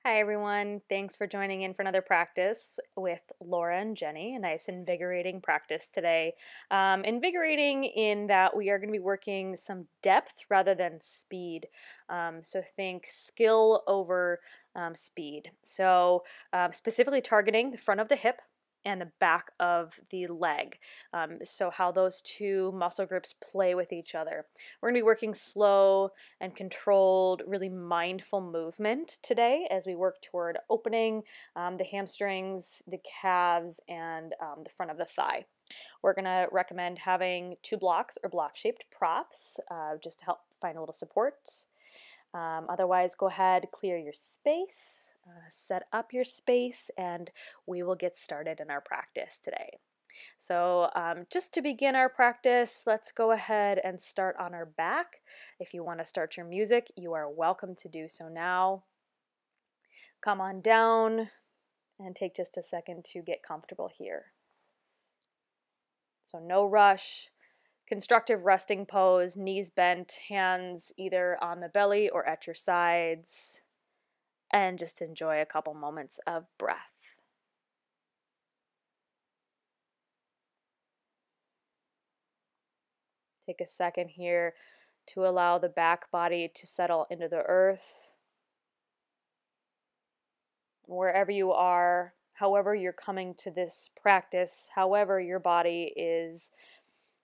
Hi everyone, thanks for joining in for another practice with Laura and Jenny. A nice invigorating practice today. Invigorating in that we are going to be working some depth rather than speed. So think skill over speed. So specifically targeting the front of the hip and the back of the leg. So how those two muscle groups play with each other. We're going to be working slow and controlled, really mindful movement today as we work toward opening the hamstrings, the calves, and the front of the thigh. We're going to recommend having 2 blocks or block-shaped props just to help find a little support. Otherwise, go ahead, clear your space, set up your space, and we will get started in our practice today. So just to begin our practice, let's go ahead and start on our back. If you want to start your music, you are welcome to do so now. Come on down and take just a second to get comfortable here. So no rush, constructive resting pose, knees bent, hands either on the belly or at your sides, and just enjoy a couple moments of breath. Take a second here to allow the back body to settle into the earth. Wherever you are, however you're coming to this practice, however your body is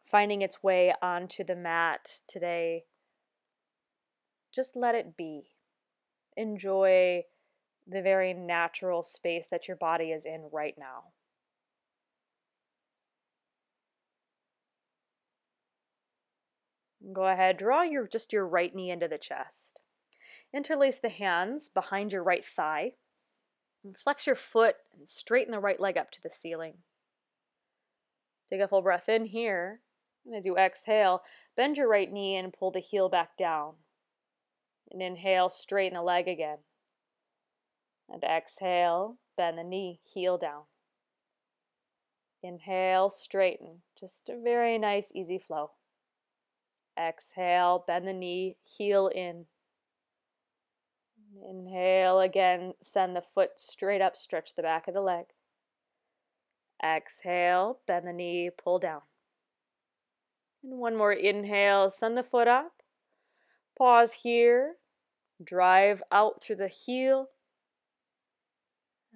finding its way onto the mat today, just let it be. Enjoy the very natural space that your body is in right now. Go ahead, draw your right knee into the chest. Interlace the hands behind your right thigh. And flex your foot and straighten the right leg up to the ceiling. Take a full breath in here. And as you exhale, bend your right knee and pull the heel back down. And inhale, straighten the leg again. And exhale, bend the knee, heel down. Inhale, straighten. Just a very nice, easy flow. Exhale, bend the knee, heel in. Inhale again, send the foot straight up, stretch the back of the leg. Exhale, bend the knee, pull down. And one more inhale, send the foot up. Pause here, drive out through the heel.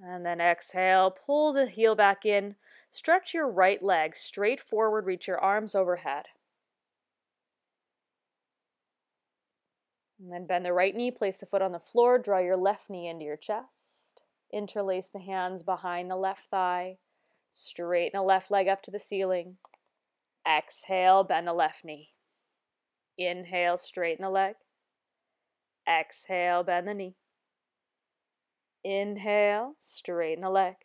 And then exhale, pull the heel back in. Stretch your right leg straight forward, reach your arms overhead. And then bend the right knee, place the foot on the floor, draw your left knee into your chest. Interlace the hands behind the left thigh. Straighten the left leg up to the ceiling. Exhale, bend the left knee. Inhale, straighten the leg. Exhale, bend the knee. Inhale, straighten the leg.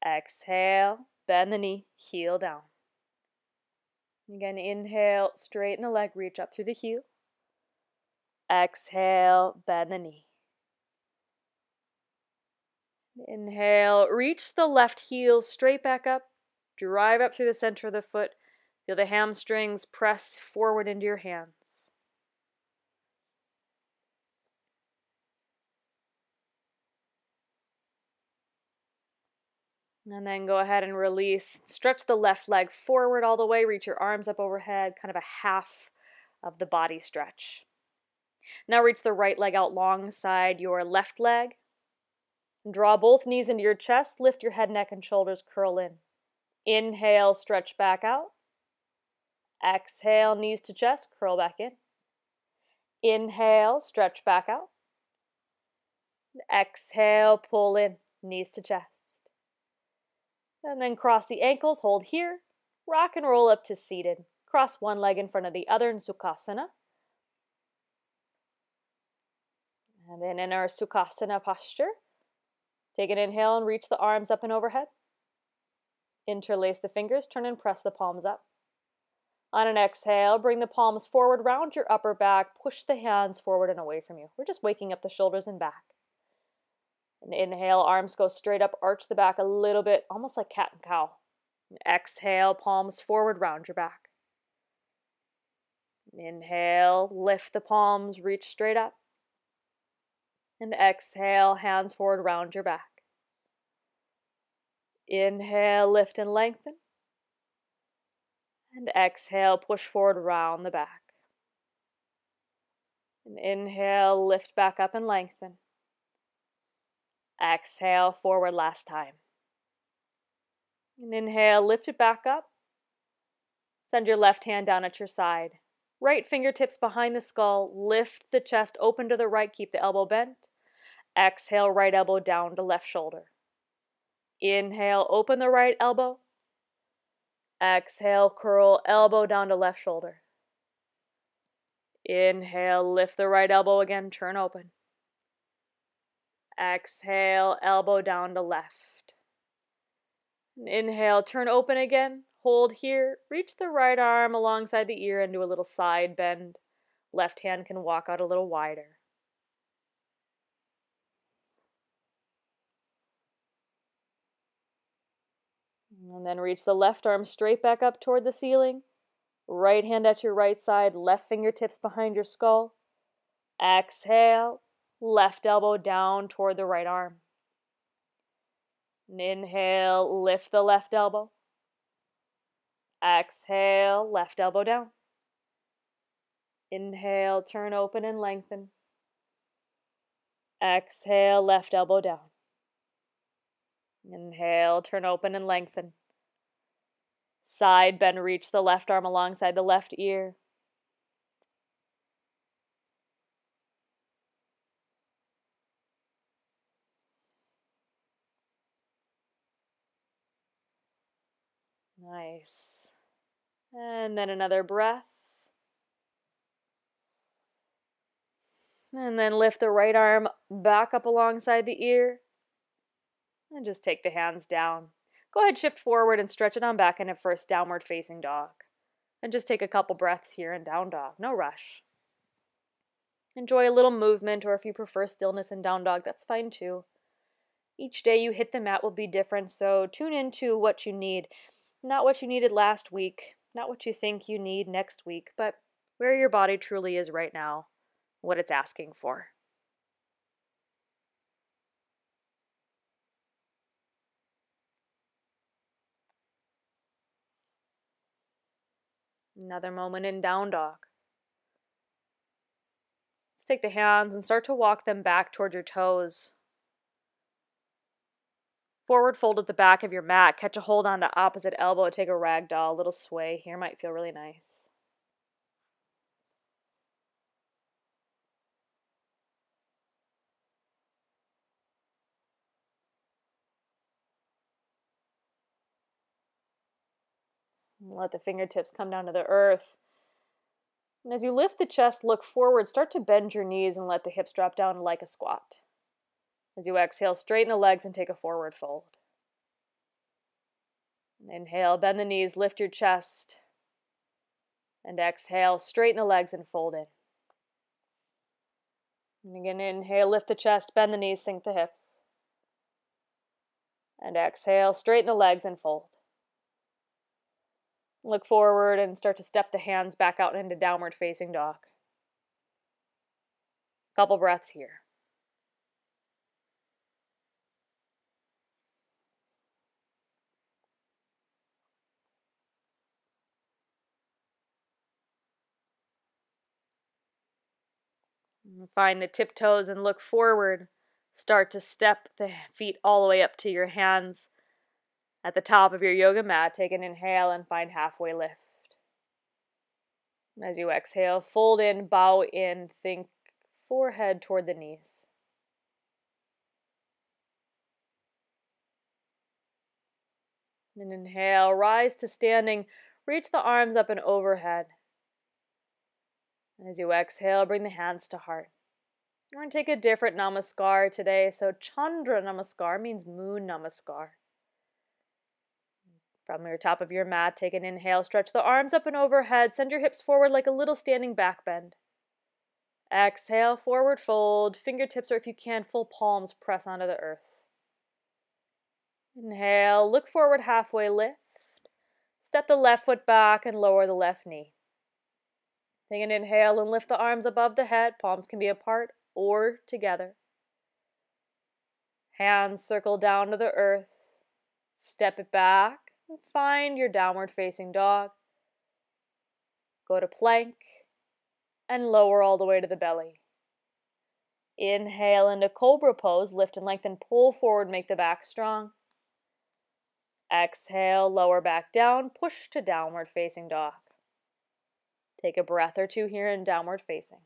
Exhale, bend the knee, heel down. Again, inhale, straighten the leg, reach up through the heel. Exhale, bend the knee. Inhale, reach the left heel straight back up. Drive up through the center of the foot. Feel the hamstrings press forward into your hands. And then go ahead and release. Stretch the left leg forward all the way. Reach your arms up overhead, kind of a half of the body stretch. Now reach the right leg out alongside your left leg. Draw both knees into your chest. Lift your head, neck, and shoulders. Curl in. Inhale, stretch back out. Exhale, knees to chest. Curl back in. Inhale, stretch back out. Exhale, pull in. Knees to chest. And then cross the ankles, hold here. Rock and roll up to seated. Cross one leg in front of the other in Sukhasana. And then in our Sukhasana posture, take an inhale and reach the arms up and overhead. Interlace the fingers, turn and press the palms up. On an exhale, bring the palms forward, round your upper back, push the hands forward and away from you. We're just waking up the shoulders and back. And inhale, arms go straight up, arch the back a little bit, almost like cat and cow. And exhale, palms forward, round your back. Inhale, lift the palms, reach straight up. And exhale, hands forward, round your back. Inhale, lift and lengthen. And exhale, push forward, round the back. And inhale, lift back up and lengthen. Exhale, forward last time. And inhale, lift it back up. Send your left hand down at your side. Right fingertips behind the skull. Lift the chest open to the right. Keep the elbow bent. Exhale, right elbow down to left shoulder. Inhale, open the right elbow. Exhale, curl elbow down to left shoulder. Inhale, lift the right elbow again, turn open. Exhale, elbow down to left. Inhale, turn open again. Hold here. Reach the right arm alongside the ear and do a little side bend. Left hand can walk out a little wider. And then reach the left arm straight back up toward the ceiling. Right hand at your right side, left fingertips behind your skull. Exhale, left elbow down toward the right arm. Inhale, lift the left elbow. Exhale, left elbow down. Inhale, turn open and lengthen. Exhale, left elbow down. Inhale, turn open and lengthen. Side bend, reach the left arm alongside the left ear. Nice. And then another breath. And then lift the right arm back up alongside the ear. And just take the hands down. Go ahead, shift forward and stretch it on back into first downward facing dog. And just take a couple breaths here in down dog. No rush. Enjoy a little movement, or if you prefer stillness in down dog, that's fine too. Each day you hit the mat will be different, so tune into what you need. Not what you needed last week, not what you think you need next week, but where your body truly is right now, what it's asking for. Another moment in down dog. Let's take the hands and start to walk them back toward your toes. Forward fold at the back of your mat. Catch a hold on the opposite elbow. Take a ragdoll. A little sway here might feel really nice. Let the fingertips come down to the earth. And as you lift the chest, look forward. Start to bend your knees and let the hips drop down like a squat. As you exhale, straighten the legs and take a forward fold. Inhale, bend the knees, lift your chest. And exhale, straighten the legs and fold in. And again, inhale, lift the chest, bend the knees, sink the hips. And exhale, straighten the legs and fold. Look forward and start to step the hands back out into downward facing dog. Couple breaths here. Find the tiptoes and look forward. Start to step the feet all the way up to your hands. At the top of your yoga mat, take an inhale and find halfway lift. As you exhale, fold in, bow in, think forehead toward the knees. And inhale, rise to standing, reach the arms up and overhead. As you exhale, bring the hands to heart. We're going to take a different namaskar today. So Chandra Namaskar means moon namaskar. From your top of your mat, take an inhale, stretch the arms up and overhead, send your hips forward like a little standing back bend. Exhale, forward fold, fingertips or if you can, full palms press onto the earth. Inhale, look forward, halfway lift. Step the left foot back and lower the left knee. Take an inhale and lift the arms above the head. Palms can be apart or together. Hands circle down to the earth. Step it back and find your downward facing dog. Go to plank and lower all the way to the belly. Inhale into cobra pose, lift and lengthen, pull forward, make the back strong. Exhale, lower back down, push to downward facing dog. Take a breath or two here in downward facing.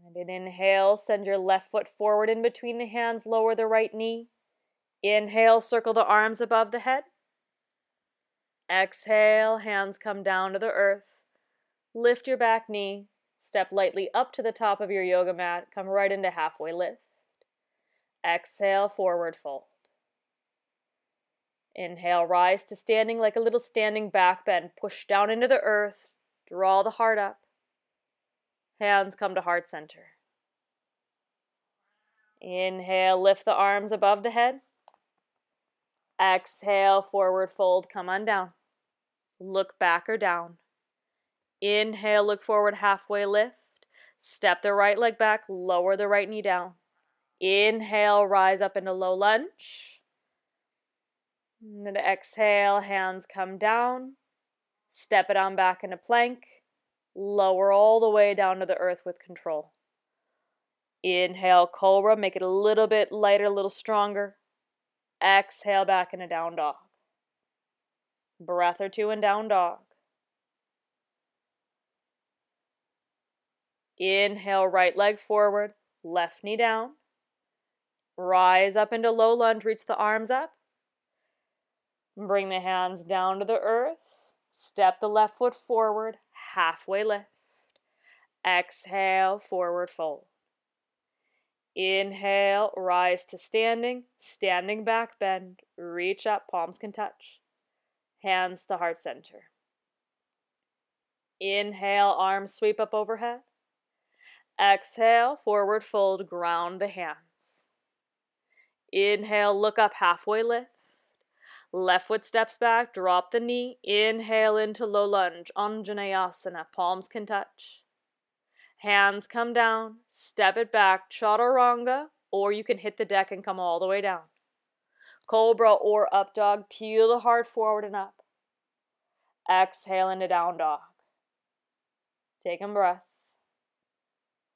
And an inhale, send your left foot forward in between the hands, lower the right knee. Inhale, circle the arms above the head. Exhale, hands come down to the earth. Lift your back knee. Step lightly up to the top of your yoga mat. Come right into halfway lift. Exhale, forward fold. Inhale, rise to standing like a little standing back bend. Push down into the earth. Draw the heart up. Hands come to heart center. Inhale, lift the arms above the head. Exhale, forward fold, come on down. Look back or down. Inhale, look forward, halfway lift. Step the right leg back, lower the right knee down. Inhale, rise up into low lunge. And then exhale, hands come down. Step it on back into plank. Lower all the way down to the earth with control. Inhale, cobra, make it a little bit lighter, a little stronger. Exhale, back into down dog. Breath or two in down dog. Inhale, right leg forward, left knee down. Rise up into low lunge, reach the arms up. Bring the hands down to the earth. Step the left foot forward, halfway lift. Exhale, forward fold. Inhale, rise to standing, standing back bend, reach up, palms can touch. Hands to heart center. Inhale, arms sweep up overhead. Exhale, forward fold, ground the hands. Inhale, look up, halfway lift. Left foot steps back, drop the knee. Inhale into low lunge, Anjaneyasana, palms can touch. Hands come down, step it back, chaturanga, or you can hit the deck and come all the way down. Cobra or up dog, peel the heart forward and up. Exhale into down dog. Take a breath.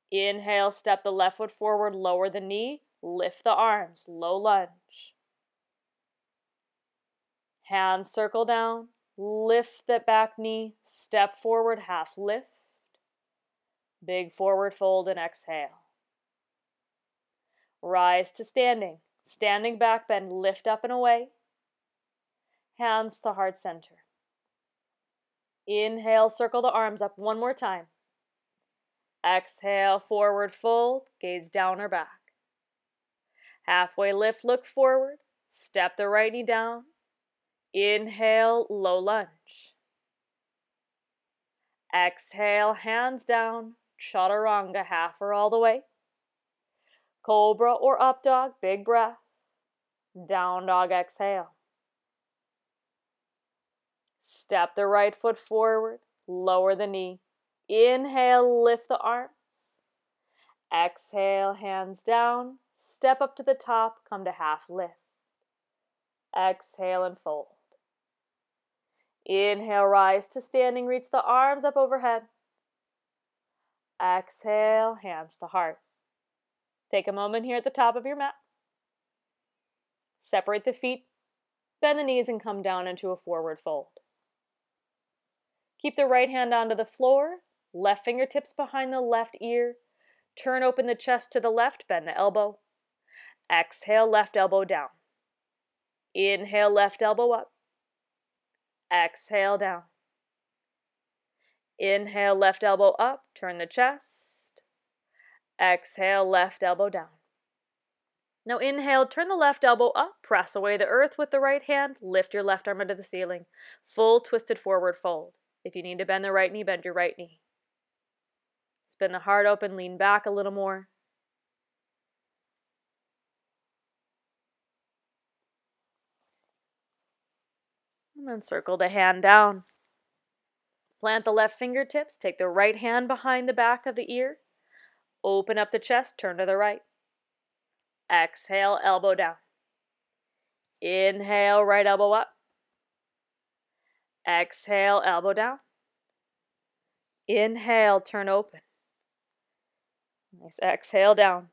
Inhale, step the left foot forward, lower the knee, lift the arms, low lunge. Hands circle down, lift that back knee, step forward, half lift. Big forward fold and exhale. Rise to standing, standing back bend, lift up and away. Hands to heart center. Inhale, circle the arms up one more time. Exhale, forward fold, gaze down or back. Halfway lift, look forward, step the right knee down. Inhale, low lunge. Exhale, hands down, chaturanga, half or all the way. Cobra or up dog, big breath. Down dog, exhale. Step the right foot forward, lower the knee. Inhale, lift the arms. Exhale, hands down. Step up to the top, come to half lift. Exhale and fold. Inhale, rise to standing, reach the arms up overhead. Exhale, hands to heart. Take a moment here at the top of your mat. Separate the feet, bend the knees and come down into a forward fold. Keep the right hand onto the floor, left fingertips behind the left ear. Turn open the chest to the left, bend the elbow. Exhale, left elbow down. Inhale, left elbow up. Exhale, down. Inhale, left elbow up, turn the chest. Exhale, left elbow down. Now inhale, turn the left elbow up, press away the earth with the right hand, lift your left arm into the ceiling. Full twisted forward fold. If you need to bend the right knee, bend your right knee. Spin the heart open, lean back a little more. then circle the hand down. Plant the left fingertips, take the right hand behind the back of the ear. Open up the chest, turn to the right. Exhale, elbow down. Inhale, right elbow up. Exhale, elbow down. Inhale, turn open. Nice exhale down.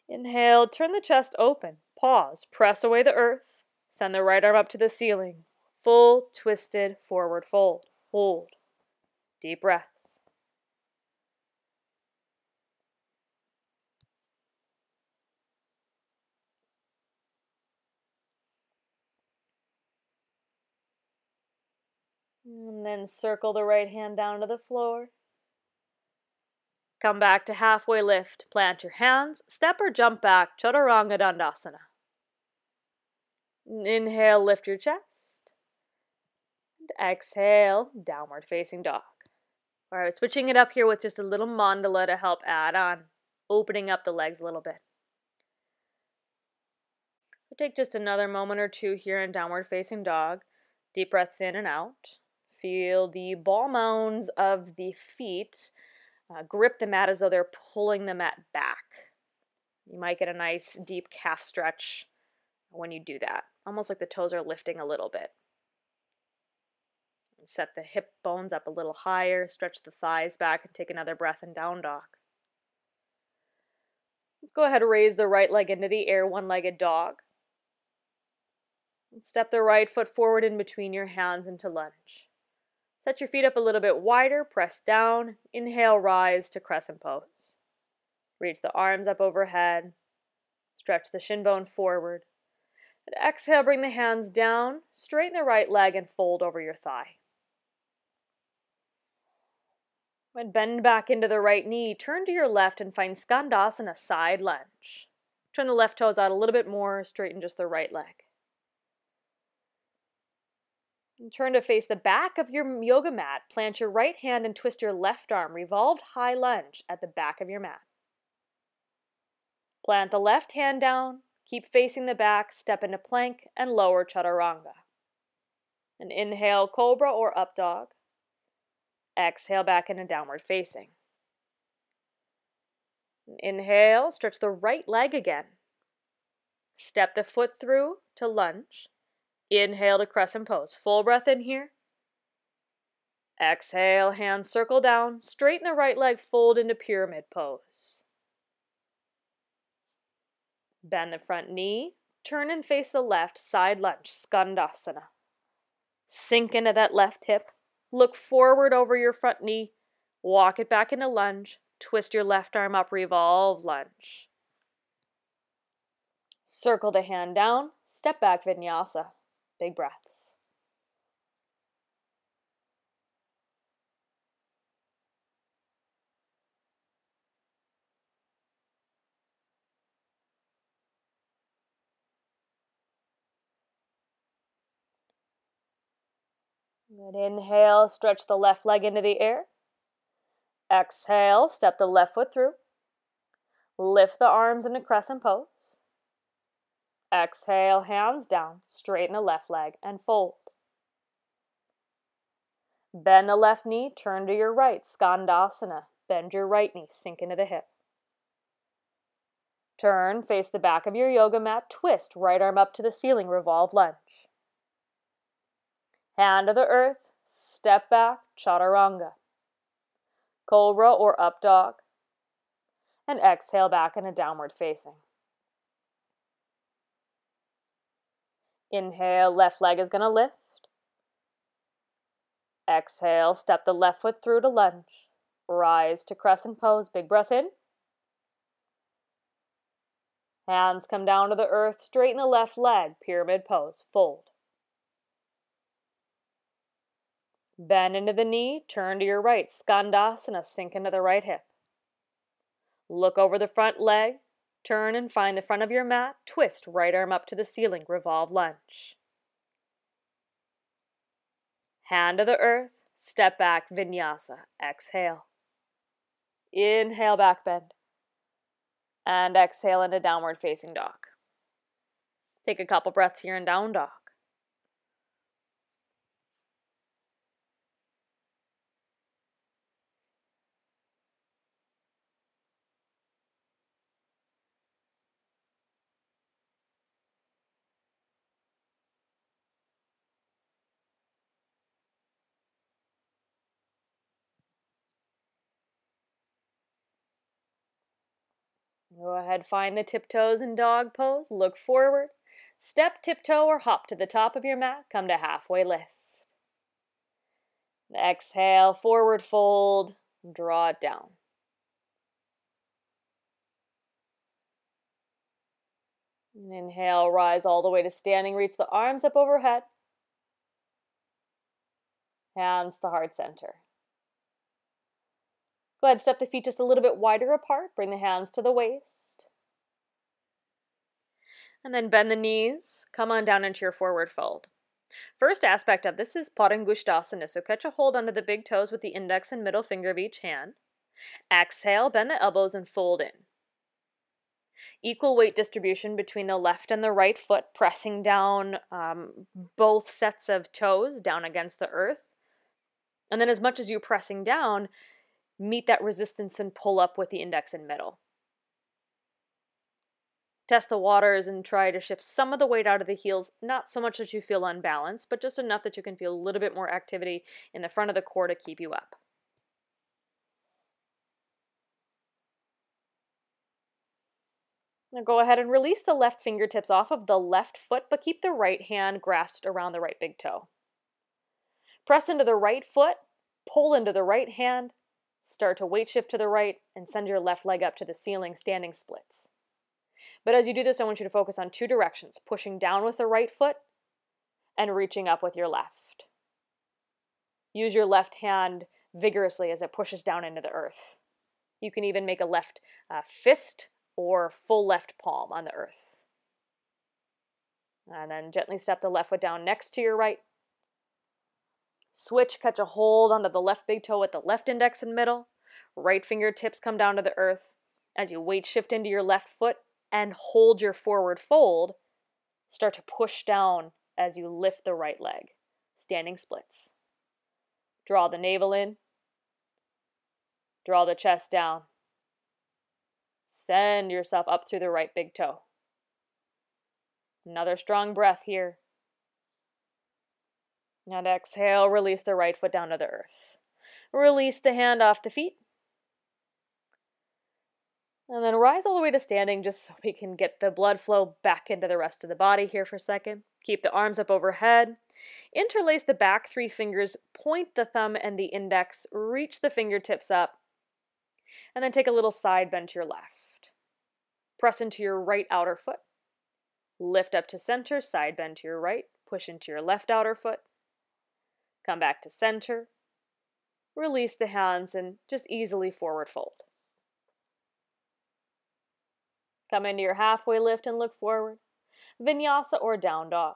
Inhale, turn the chest open. Pause, press away the earth. Send the right arm up to the ceiling. Full twisted forward fold. Hold. Deep breaths. And then circle the right hand down to the floor. Come back to halfway lift. Plant your hands. Step or jump back. Chaturanga Dandasana. Inhale, lift your chest. And exhale, downward facing dog. All right, switching it up here with just a little mandala to help add on, opening up the legs a little bit. So take just another moment or two here in downward facing dog. Deep breaths in and out. Feel the ball mounds of the feet grip the mat as though they're pulling the mat back. You might get a nice deep calf stretch when you do that, almost like the toes are lifting a little bit. Set the hip bones up a little higher, stretch the thighs back, and take another breath in down dog. Let's go ahead and raise the right leg into the air, one-legged dog. And step the right foot forward in between your hands into lunge. Set your feet up a little bit wider, press down, inhale, rise to crescent pose. Reach the arms up overhead, stretch the shin bone forward. And exhale, bring the hands down, straighten the right leg and fold over your thigh. When bend back into the right knee, turn to your left and find Skandasana, side lunge. Turn the left toes out a little bit more, straighten just the right leg. And turn to face the back of your yoga mat. Plant your right hand and twist your left arm. Revolved high lunge at the back of your mat. Plant the left hand down. Keep facing the back. Step into plank and lower chaturanga. And inhale, cobra or up dog. Exhale back into downward facing. Inhale, stretch the right leg again. Step the foot through to lunge. Inhale to crescent pose. Full breath in here. Exhale, hands circle down. Straighten the right leg, fold into pyramid pose. Bend the front knee. Turn and face the left, side lunge, Skandasana. Sink into that left hip. Look forward over your front knee. Walk it back into lunge. Twist your left arm up, revolve lunge. Circle the hand down. Step back vinyasa. Big breaths. Good. Inhale, stretch the left leg into the air. Exhale, step the left foot through. Lift the arms into crescent pose. Exhale, hands down, straighten the left leg and fold. Bend the left knee, turn to your right, Skandasana. Bend your right knee, sink into the hip. Turn, face the back of your yoga mat, twist, right arm up to the ceiling, revolve lunge. Hand to the earth, step back, chaturanga. Cobra or up dog. And exhale back into downward facing. Inhale, left leg is going to lift. Exhale, step the left foot through to lunge. Rise to crescent pose, big breath in. Hands come down to the earth, straighten the left leg, pyramid pose, fold. Bend into the knee, turn to your right, Skandasana, sink into the right hip. Look over the front leg, turn and find the front of your mat, twist, right arm up to the ceiling, revolve lunge. Hand to the earth, step back, vinyasa, exhale. Inhale, back bend. And exhale into downward facing dog. Take a couple breaths here in down dog. Go ahead, find the tiptoes in dog pose. Look forward. Step, tiptoe, or hop to the top of your mat. Come to halfway lift. Exhale, forward fold. Draw it down. Inhale, rise all the way to standing. Reach the arms up overhead. Hands to heart center. Go ahead, step the feet just a little bit wider apart. Bring the hands to the waist. And then bend the knees. Come on down into your forward fold. First aspect of this is Padangusthasana, so catch a hold under the big toes with the index and middle finger of each hand. Exhale, bend the elbows and fold in. Equal weight distribution between the left and the right foot, pressing down both sets of toes down against the earth. And then as much as you're pressing down, meet that resistance and pull up with the index and middle. Test the waters and try to shift some of the weight out of the heels, not so much that you feel unbalanced, but just enough that you can feel a little bit more activity in the front of the core to keep you up. Now go ahead and release the left fingertips off of the left foot, but keep the right hand grasped around the right big toe. Press into the right foot, pull into the right hand, start to weight shift to the right, and send your left leg up to the ceiling, standing splits. But as you do this, I want you to focus on two directions, pushing down with the right foot and reaching up with your left. Use your left hand vigorously as it pushes down into the earth. You can even make a left fist or full left palm on the earth. And then gently step the left foot down next to your right. Switch, catch a hold onto the left big toe with the left index and middle. Right fingertips come down to the earth. As you weight shift into your left foot and hold your forward fold, start to push down as you lift the right leg. Standing splits. Draw the navel in. Draw the chest down. Send yourself up through the right big toe. Another strong breath here. And exhale, release the right foot down to the earth. Release the hand off the feet. And then rise all the way to standing just so we can get the blood flow back into the rest of the body here for a second. Keep the arms up overhead. Interlace the back three fingers, point the thumb and the index, reach the fingertips up, and then take a little side bend to your left. Press into your right outer foot. Lift up to center, side bend to your right, push into your left outer foot. Come back to center. Release the hands and just easily forward fold. Come into your halfway lift and look forward. Vinyasa or down dog.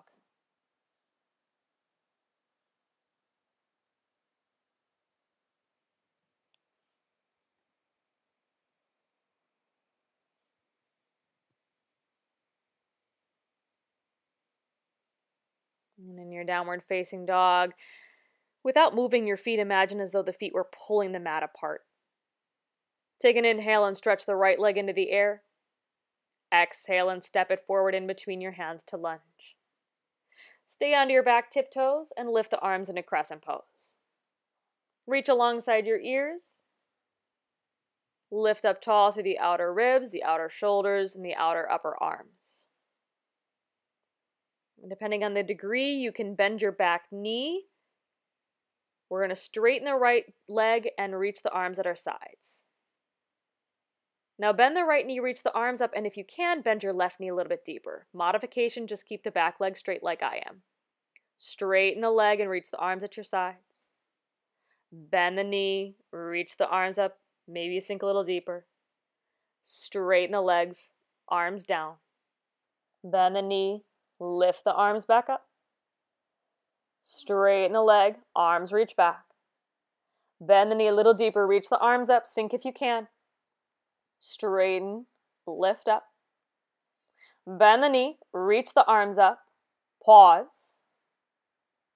And in your downward facing dog, without moving your feet, imagine as though the feet were pulling the mat apart. Take an inhale and stretch the right leg into the air. Exhale and step it forward in between your hands to lunge. Stay onto your back tiptoes and lift the arms into crescent pose. Reach alongside your ears. Lift up tall through the outer ribs, the outer shoulders, and the outer upper arms. And depending on the degree, you can bend your back knee. We're going to straighten the right leg and reach the arms at our sides. Now bend the right knee, reach the arms up, and if you can, bend your left knee a little bit deeper. Modification, just keep the back leg straight like I am. Straighten the leg and reach the arms at your sides. Bend the knee, reach the arms up, maybe sink a little deeper. Straighten the legs, arms down. Bend the knee, lift the arms back up. Straighten the leg, arms reach back. Bend the knee a little deeper, reach the arms up, sink if you can. Straighten, lift up. Bend the knee, reach the arms up, pause.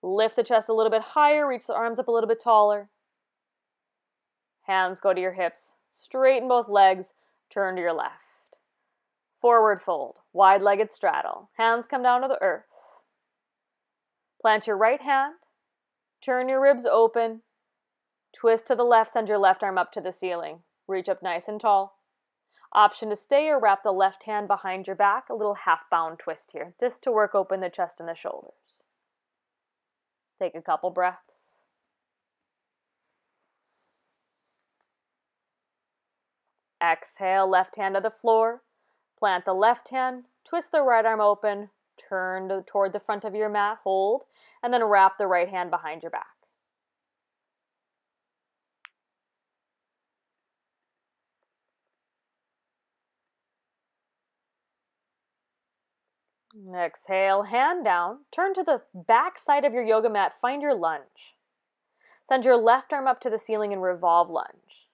Lift the chest a little bit higher, reach the arms up a little bit taller. Hands go to your hips, straighten both legs, turn to your left. Forward fold, wide-legged straddle. Hands come down to the earth. Plant your right hand, turn your ribs open, twist to the left, send your left arm up to the ceiling. Reach up nice and tall. Option to stay or wrap the left hand behind your back, a little half-bound twist here, just to work open the chest and the shoulders. Take a couple breaths. Exhale, left hand to the floor. Plant the left hand, twist the right arm open, turn toward the front of your mat, hold, and then wrap the right hand behind your back. Exhale, hand down, turn to the back side of your yoga mat, find your lunge. Send your left arm up to the ceiling and revolve lunge.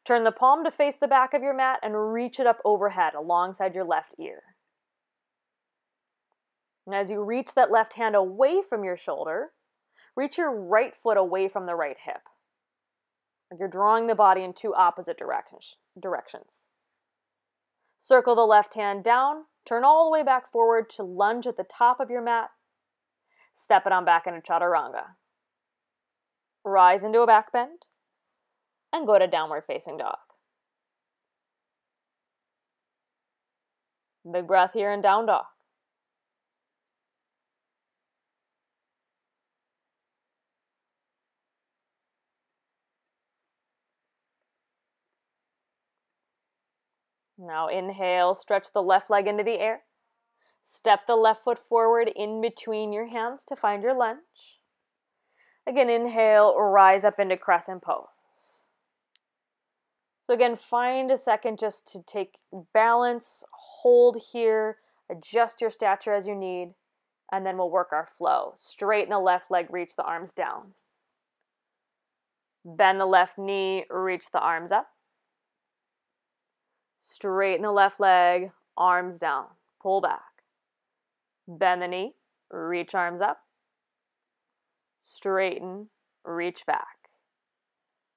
Turn the palm to face the back of your mat and reach it up overhead alongside your left ear. And as you reach that left hand away from your shoulder, reach your right foot away from the right hip. Like you're drawing the body in two opposite directions. Circle the left hand down, turn all the way back forward to lunge at the top of your mat. Step it on back into chaturanga. Rise into a back bend and go to downward facing dog. Big breath here in down dog. Now inhale, stretch the left leg into the air. Step the left foot forward in between your hands to find your lunge. Again, inhale, rise up into crescent pose. So again, find a second just to take balance, hold here, adjust your stature as you need, and then we'll work our flow. Straighten the left leg, reach the arms down. Bend the left knee, reach the arms up. Straighten the left leg, arms down, pull back. Bend the knee, reach arms up. Straighten, reach back.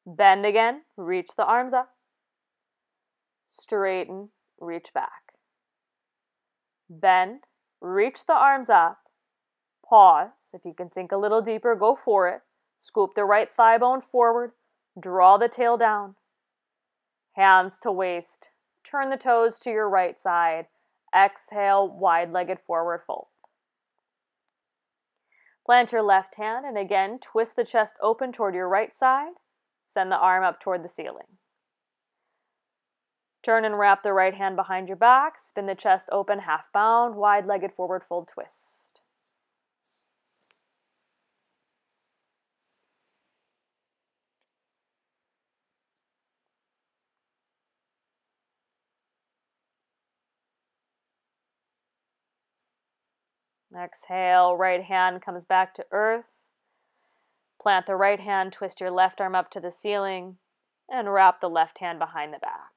Bend again, reach the arms up. Straighten, reach back. Bend, reach the arms up. Pause. If you can sink a little deeper, go for it. Scoop the right thigh bone forward. Draw the tail down. Hands to waist. Turn the toes to your right side. Exhale, wide-legged forward fold. Plant your left hand and again, twist the chest open toward your right side. Send the arm up toward the ceiling. Turn and wrap the right hand behind your back. Spin the chest open, half bound, wide-legged forward fold twist. Exhale, right hand comes back to earth. Plant the right hand, twist your left arm up to the ceiling, and wrap the left hand behind the back.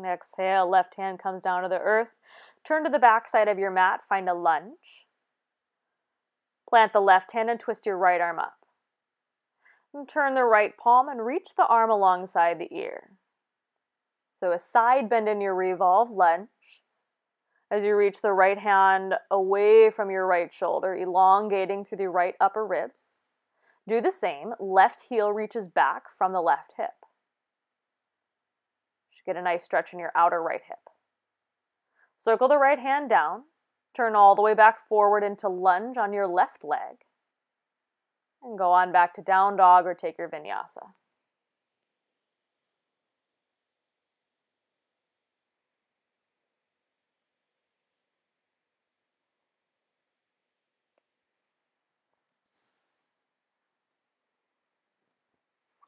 Exhale, left hand comes down to the earth. Turn to the back side of your mat, find a lunge. Plant the left hand and twist your right arm up. And turn the right palm and reach the arm alongside the ear. So a side bend in your revolve lunge. As you reach the right hand away from your right shoulder, elongating through the right upper ribs. Do the same. Left heel reaches back from the left hip. Get a nice stretch in your outer right hip. Circle the right hand down. Turn all the way back forward into lunge on your left leg. And go on back to down dog or take your vinyasa.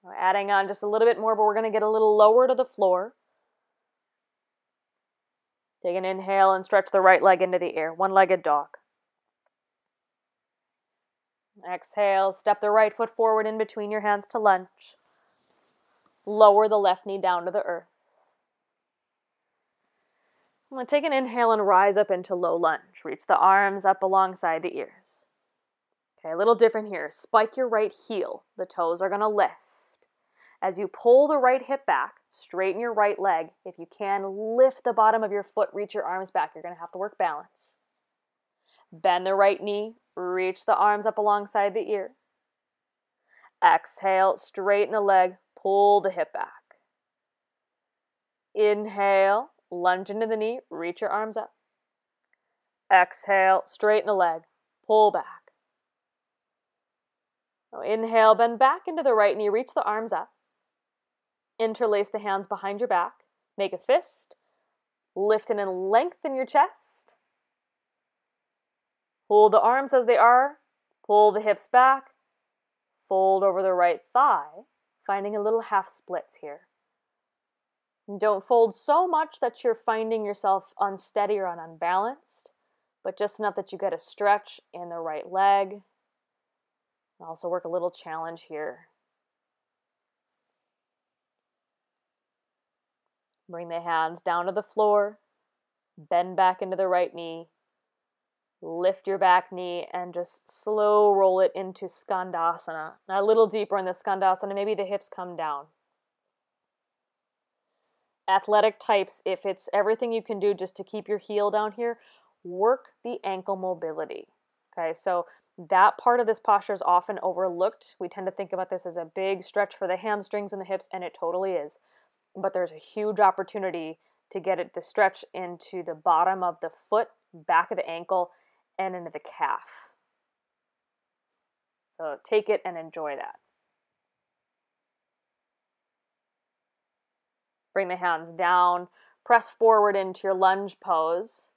We're adding on just a little bit more, but we're going to get a little lower to the floor. Take an inhale and stretch the right leg into the air, one-legged dog. Exhale, step the right foot forward in between your hands to lunge. Lower the left knee down to the earth. I'm going to take an inhale and rise up into low lunge. Reach the arms up alongside the ears. Okay, a little different here. Spike your right heel. The toes are going to lift. As you pull the right hip back, straighten your right leg. If you can, lift the bottom of your foot, reach your arms back. You're going to have to work balance. Bend the right knee, reach the arms up alongside the ear. Exhale, straighten the leg, pull the hip back. Inhale, lunge into the knee, reach your arms up. Exhale, straighten the leg, pull back. Now inhale, bend back into the right knee, reach the arms up. Interlace the hands behind your back, make a fist, lift and lengthen your chest. Hold the arms as they are, pull the hips back, fold over the right thigh, finding a little half splits here. And don't fold so much that you're finding yourself unsteady or unbalanced, but just enough that you get a stretch in the right leg. And also work a little challenge here. Bring the hands down to the floor, bend back into the right knee, lift your back knee, and just slow roll it into Skandasana. Now a little deeper in the Skandasana, maybe the hips come down. Athletic types, if it's everything you can do just to keep your heel down here, work the ankle mobility. Okay, so that part of this posture is often overlooked. We tend to think about this as a big stretch for the hamstrings and the hips, and it totally is. But there's a huge opportunity to get the stretch into the bottom of the foot, back of the ankle, and into the calf. So take it and enjoy that. Bring the hands down, press forward into your lunge pose.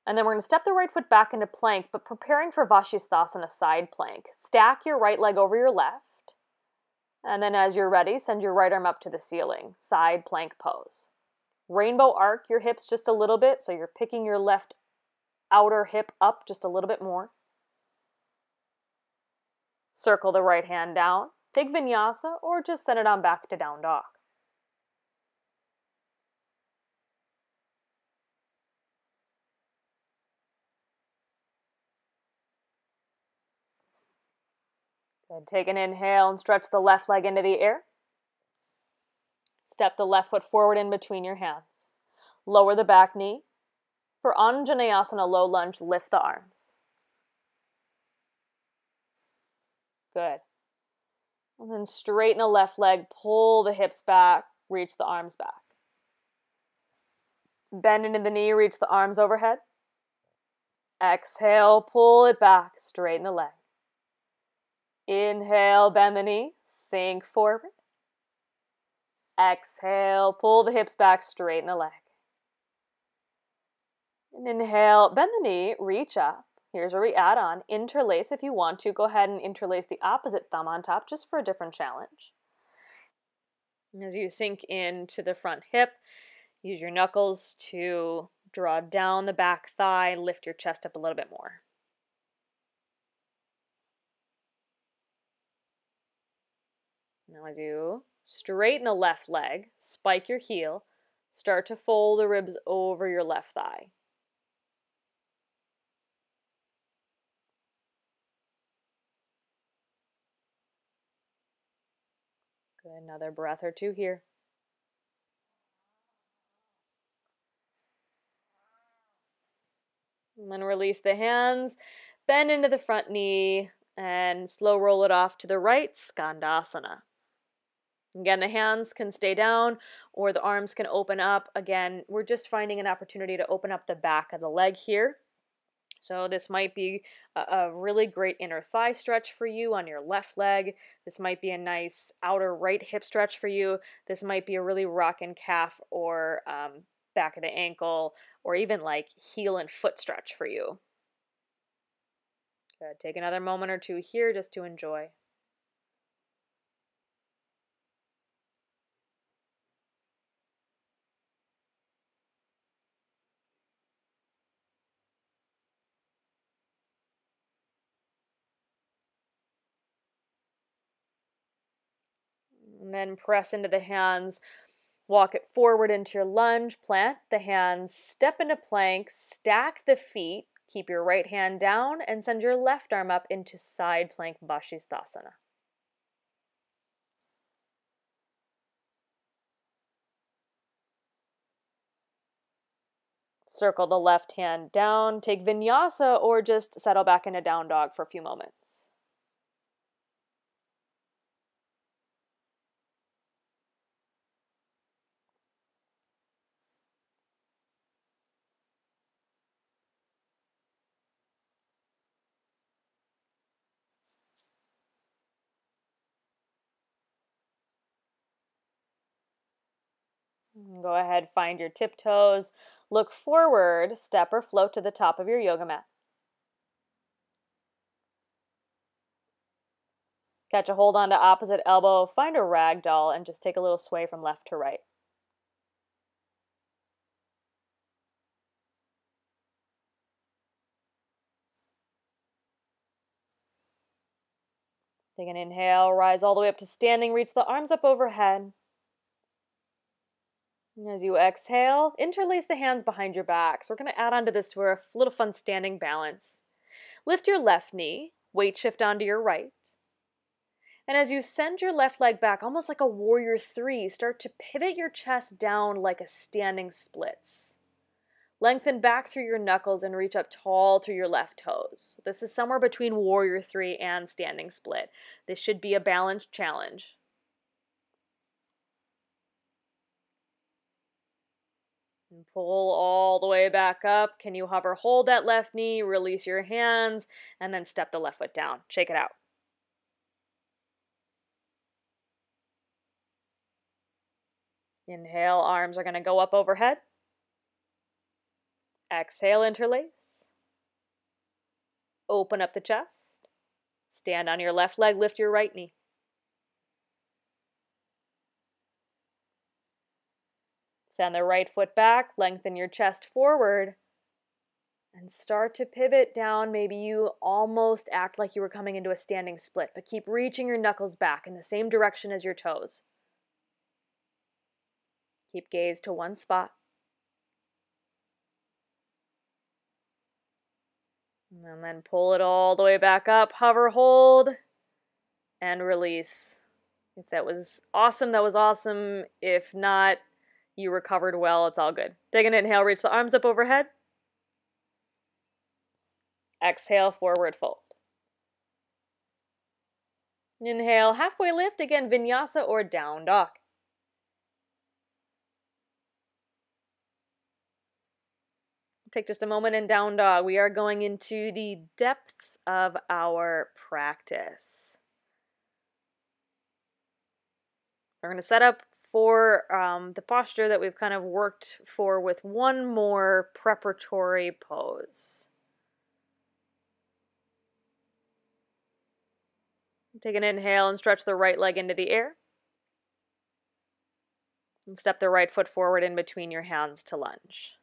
And then we're going to step the right foot back into plank, but preparing for Vashisthasana side plank. Stack your right leg over your left. And then as you're ready, send your right arm up to the ceiling, side plank pose. Rainbow arc your hips just a little bit, so you're picking your left outer hip up just a little bit more. Circle the right hand down. Take vinyasa or just send it on back to down dog. Good. Take an inhale and stretch the left leg into the air. Step the left foot forward in between your hands. Lower the back knee. For Anjaneyasana low lunge, lift the arms. Good. And then straighten the left leg, pull the hips back, reach the arms back. Bend into the knee, reach the arms overhead. Exhale, pull it back, straighten the leg. Inhale, bend the knee, sink forward. Exhale, pull the hips back, straighten the leg. And inhale, bend the knee, reach up. Here's where we add on. Interlace if you want to. Go ahead and interlace the opposite thumb on top just for a different challenge. And as you sink into the front hip, use your knuckles to draw down the back thigh, lift your chest up a little bit more. Now as you straighten the left leg, spike your heel, start to fold the ribs over your left thigh. Good, another breath or two here. And then release the hands, bend into the front knee, and slow roll it off to the right, Skandasana. Again, the hands can stay down or the arms can open up. Again, we're just finding an opportunity to open up the back of the leg here. So this might be a really great inner thigh stretch for you on your left leg. This might be a nice outer right hip stretch for you. This might be a really rockin' calf or back of the ankle, or even like heel and foot stretch for you. Good. Take another moment or two here just to enjoy. And then press into the hands, walk it forward into your lunge, plant the hands, step into plank, stack the feet, Keep your right hand down and send your left arm up into side plank Vashisthasana. Circle the left hand down, take vinyasa, or just settle back into down dog for a few moments. Go ahead, find your tiptoes, look forward, step or float to the top of your yoga mat. Catch a hold onto opposite elbow, find a rag doll, and just take a little sway from left to right. Take an inhale, rise all the way up to standing, reach the arms up overhead. And as you exhale, interlace the hands behind your back. So we're going to add on to this for a little fun standing balance. Lift your left knee, weight shift onto your right. And as you send your left leg back, almost like a warrior three, start to pivot your chest down like a standing splits. Lengthen back through your knuckles and reach up tall through your left toes. This is somewhere between warrior three and standing split. This should be a balanced challenge. And pull all the way back up. Can you hover, hold that left knee, release your hands, and then step the left foot down. Shake it out. Inhale, arms are going to go up overhead. Exhale, interlace. Open up the chest. Stand on your left leg, lift your right knee. Send the right foot back, lengthen your chest forward, and start to pivot down. Maybe you almost act like you were coming into a standing split, but keep reaching your knuckles back in the same direction as your toes. Keep gaze to one spot. And then pull it all the way back up, hover, hold, and release. If that was awesome, that was awesome. If not, you recovered well, it's all good. Take an inhale, reach the arms up overhead. Exhale, forward fold. Inhale, halfway lift, again, vinyasa or down dog. Take just a moment in down dog. We are going into the depths of our practice. We're going to set up for the posture that we've kind of worked for with one more preparatory pose. Take an inhale and stretch the right leg into the air. And step the right foot forward in between your hands to lunge.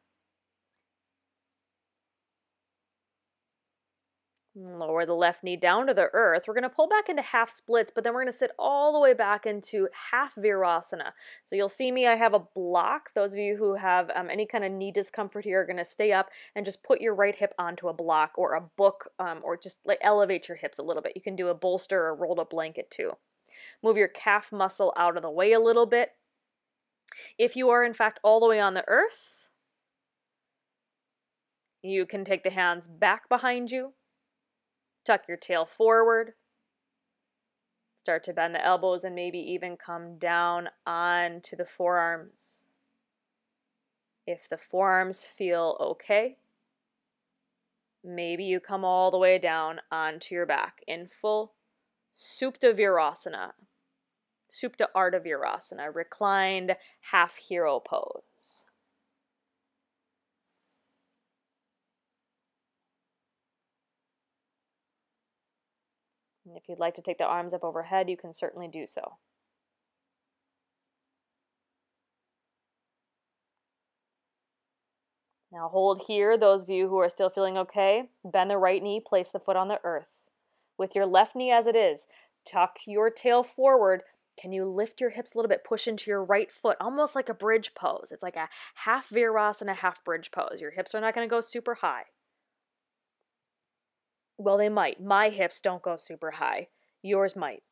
Lower the left knee down to the earth. We're going to pull back into half splits, but then we're going to sit all the way back into half virasana. So you'll see me, I have a block. Those of you who have any kind of knee discomfort here are going to stay up and just put your right hip onto a block or a book, or just like elevate your hips a little bit. You can do a bolster or rolled up blanket too. Move your calf muscle out of the way a little bit. If you are in fact all the way on the earth, you can take the hands back behind you. Tuck your tail forward. Start to bend the elbows and maybe even come down onto the forearms. If the forearms feel okay, maybe you come all the way down onto your back in full Supta Virasana, Supta Ardha Virasana, reclined half hero pose. And if you'd like to take the arms up overhead, you can certainly do so. Now hold here, those of you who are still feeling okay. Bend the right knee, place the foot on the earth. With your left knee as it is, tuck your tail forward. Can you lift your hips a little bit, push into your right foot, almost like a bridge pose. It's like a half virasana, half bridge pose. Your hips are not going to go super high. Well, they might. My hips don't go super high. Yours might.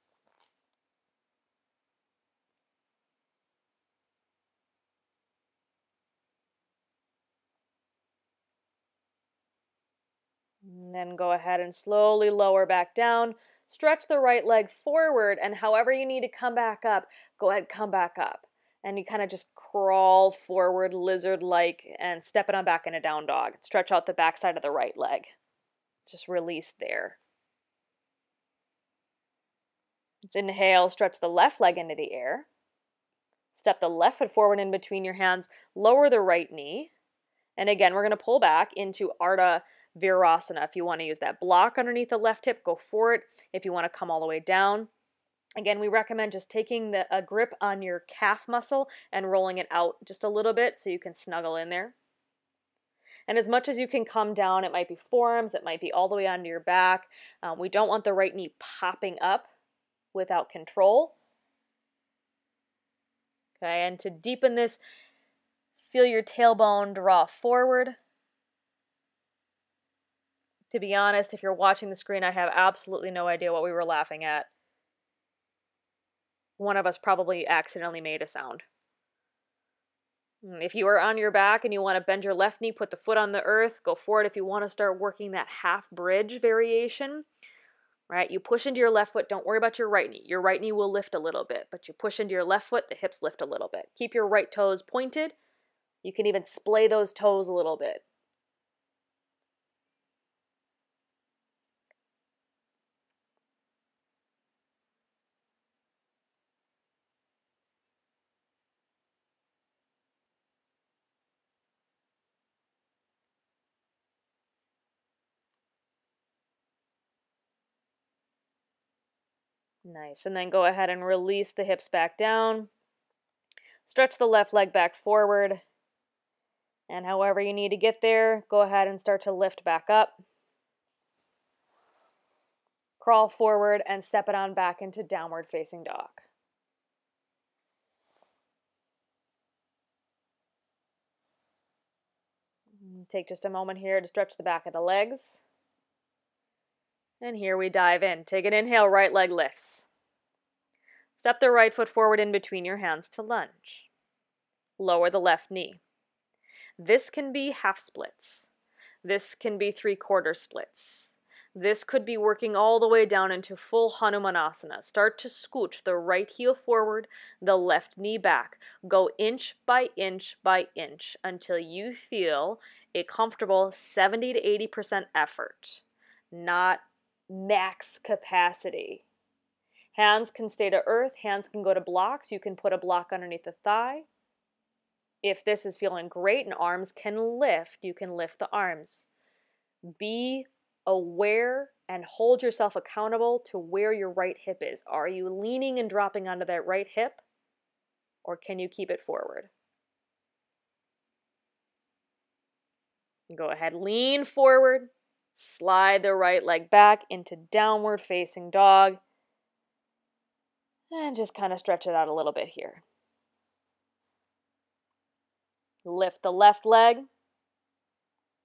And then go ahead and slowly lower back down. Stretch the right leg forward, and however you need to come back up, go ahead, come back up. And you kind of just crawl forward lizard-like and step it on back in a down dog. Stretch out the back side of the right leg. Just release there. Let's inhale, stretch the left leg into the air. Step the left foot forward in between your hands. Lower the right knee. And again, we're going to pull back into Ardha Virasana. If you want to use that block underneath the left hip, go for it. If you want to come all the way down. Again, we recommend just taking a grip on your calf muscle and rolling it out just a little bit so you can snuggle in there. And as much as you can come down, it might be forearms, it might be all the way onto your back. We don't want the right knee popping up without control. Okay, and to deepen this, feel your tailbone draw forward. To be honest, if you're watching the screen, I have absolutely no idea what we were laughing at. One of us probably accidentally made a sound. If you are on your back and you want to bend your left knee, put the foot on the earth, go for it. If you want to start working that half bridge variation, right? You push into your left foot, don't worry about your right knee. Your right knee will lift a little bit, but you push into your left foot, the hips lift a little bit. Keep your right toes pointed. You can even splay those toes a little bit. Nice. And then go ahead and release the hips back down. Stretch the left leg back forward. And however you need to get there, go ahead and start to lift back up. Crawl forward and step it on back into downward facing dog. Take just a moment here to stretch the back of the legs. And here we dive in. Take an inhale, right leg lifts. Step the right foot forward in between your hands to lunge. Lower the left knee. This can be half splits. This can be 3/4 splits. This could be working all the way down into full Hanumanasana. Start to scooch the right heel forward, the left knee back. Go inch by inch by inch until you feel a comfortable 70 to 80% effort, not max capacity. Hands can stay to earth, hands can go to blocks. You can put a block underneath the thigh. If this is feeling great and arms can lift, you can lift the arms. Be aware and hold yourself accountable to where your right hip is. Are you leaning and dropping onto that right hip, or can you keep it forward? Go ahead, lean forward, slide the right leg back into downward facing dog, and just kind of stretch it out a little bit here. Lift the left leg,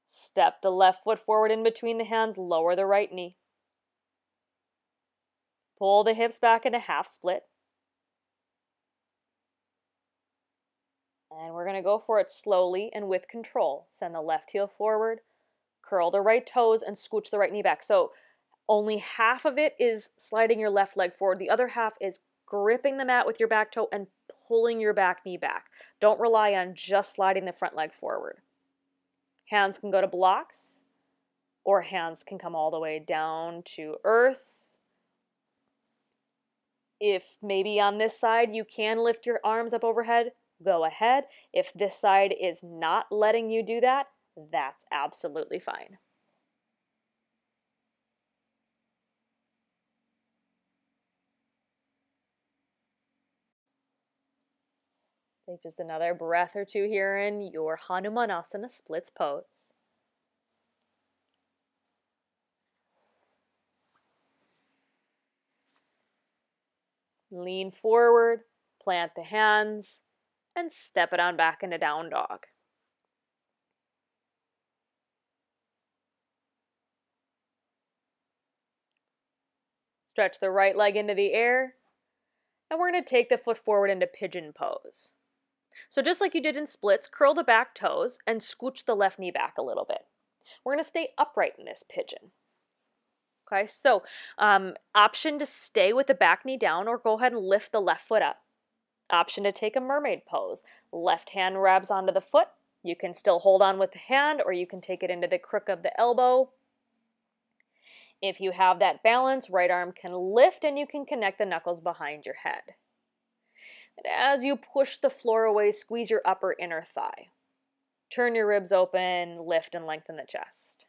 step the left foot forward in between the hands, lower the right knee. Pull the hips back into half split. And we're going to go for it slowly and with control. Send the left heel forward, curl the right toes, and scooch the right knee back. So only half of it is sliding your left leg forward. The other half is gripping the mat with your back toe and pulling your back knee back. Don't rely on just sliding the front leg forward. Hands can go to blocks, or hands can come all the way down to earth. If maybe on this side you can lift your arms up overhead, go ahead. If this side is not letting you do that, that's absolutely fine. Take just another breath or two here in your Hanumanasana splits pose. Lean forward, plant the hands, and step it on back into down dog. Stretch the right leg into the air, and we're going to take the foot forward into pigeon pose. So just like you did in splits, curl the back toes and scooch the left knee back a little bit. We're going to stay upright in this pigeon. Okay, so option to stay with the back knee down or go ahead and lift the left foot up. Option to take a mermaid pose. Left hand grabs onto the foot. You can still hold on with the hand or you can take it into the crook of the elbow. If you have that balance, right arm can lift and you can connect the knuckles behind your head. And as you push the floor away, squeeze your upper inner thigh. Turn your ribs open, lift and lengthen the chest.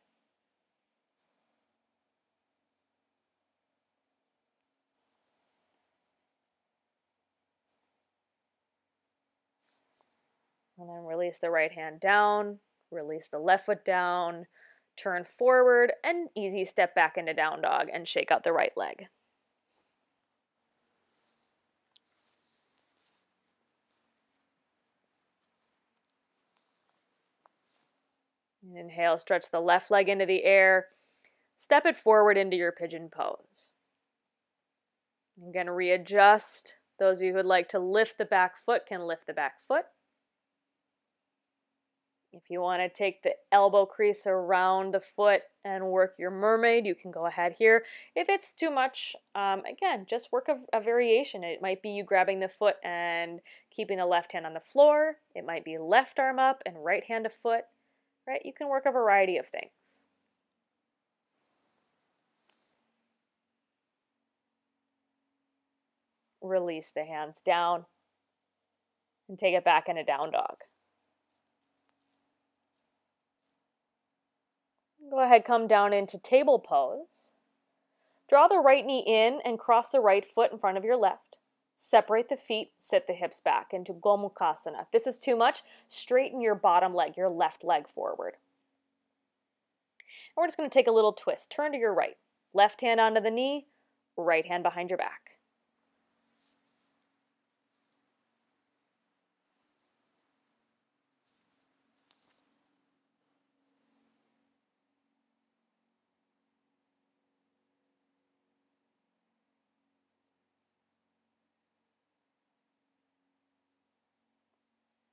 And then release the right hand down, release the left foot down, turn forward, and easy step back into down dog and shake out the right leg. And inhale, stretch the left leg into the air, step it forward into your pigeon pose. Again, readjust. Those of you who would like to lift the back foot can lift the back foot. If you want to take the elbow crease around the foot and work your mermaid, you can go ahead here. If it's too much, again, just work a variation. It might be you grabbing the foot and keeping the left hand on the floor. It might be left arm up and right hand to foot, right? You can work a variety of things. Release the hands down and take it back into down dog. Go ahead, come down into table pose. Draw the right knee in and cross the right foot in front of your left. Separate the feet, sit the hips back into Gomukhasana. If this is too much, straighten your bottom leg, your left leg forward. And we're just going to take a little twist. Turn to your right. Left hand onto the knee, right hand behind your back.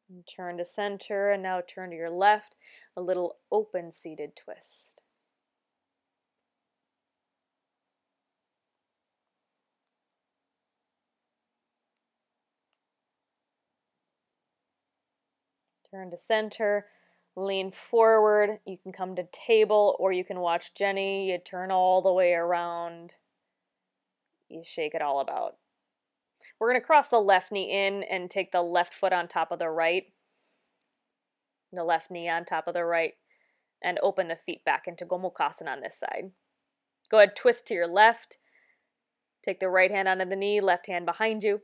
And turn to center and now turn to your left, a little open seated twist. Turn to center, lean forward. You can come to table or you can watch Jenny. You turn all the way around. You shake it all about. We're going to cross the left knee in and take the left foot on top of the right. The left knee on top of the right. And open the feet back into Gomukhasana on this side. Go ahead, twist to your left. Take the right hand onto the knee, left hand behind you.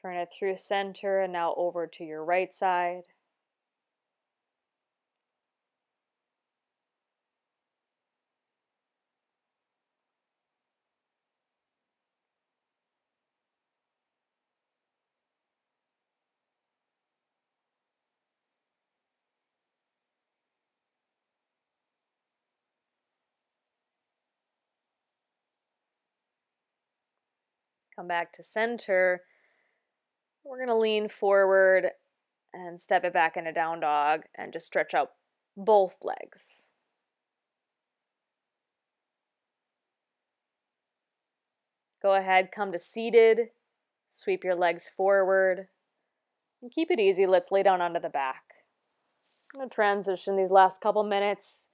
Turn it through center and now over to your right side. Come back to center. We're going to lean forward and step it back into down dog and just stretch out both legs. Go ahead, come to seated, sweep your legs forward, and keep it easy. Let's lay down onto the back. I'm going to transition these last couple minutes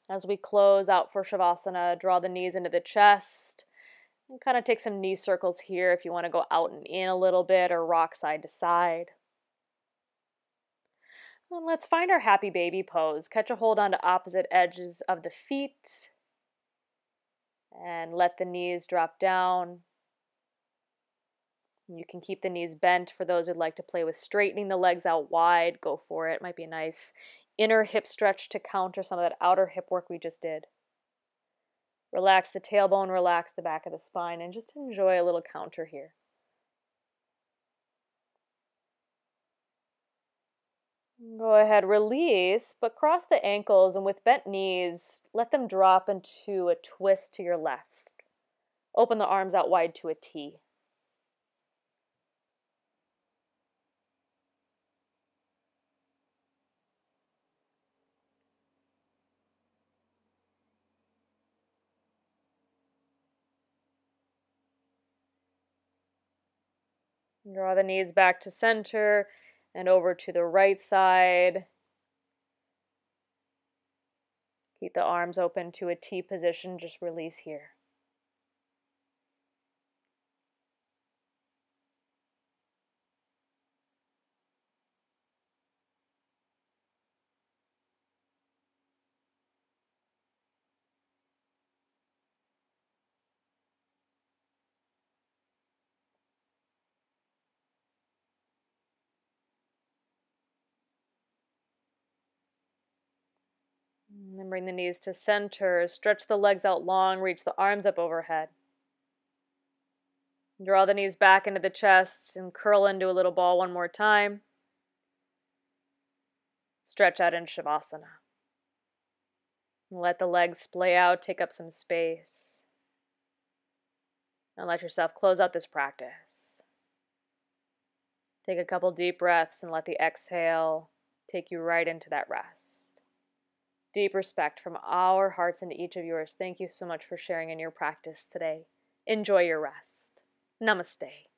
as we close out for Shavasana. Draw the knees into the chest. And kind of take some knee circles here if you want to go out and in a little bit or rock side to side. And let's find our happy baby pose. Catch a hold onto opposite edges of the feet. And let the knees drop down. You can keep the knees bent. For those who'd like to play with straightening the legs out wide, go for it. Might be a nice inner hip stretch to counter some of that outer hip work we just did. Relax the tailbone, relax the back of the spine, and just enjoy a little counter here. Go ahead, release, but cross the ankles, and with bent knees, let them drop into a twist to your left. Open the arms out wide to a T. Draw the knees back to center and over to the right side. Keep the arms open to a T position, just release here. And then bring the knees to center. Stretch the legs out long. Reach the arms up overhead. Draw the knees back into the chest and curl into a little ball one more time. Stretch out in Shavasana. Let the legs splay out. Take up some space. And let yourself close out this practice. Take a couple deep breaths and let the exhale take you right into that rest. Deep respect from our hearts into each of yours. Thank you so much for sharing in your practice today. Enjoy your rest. Namaste.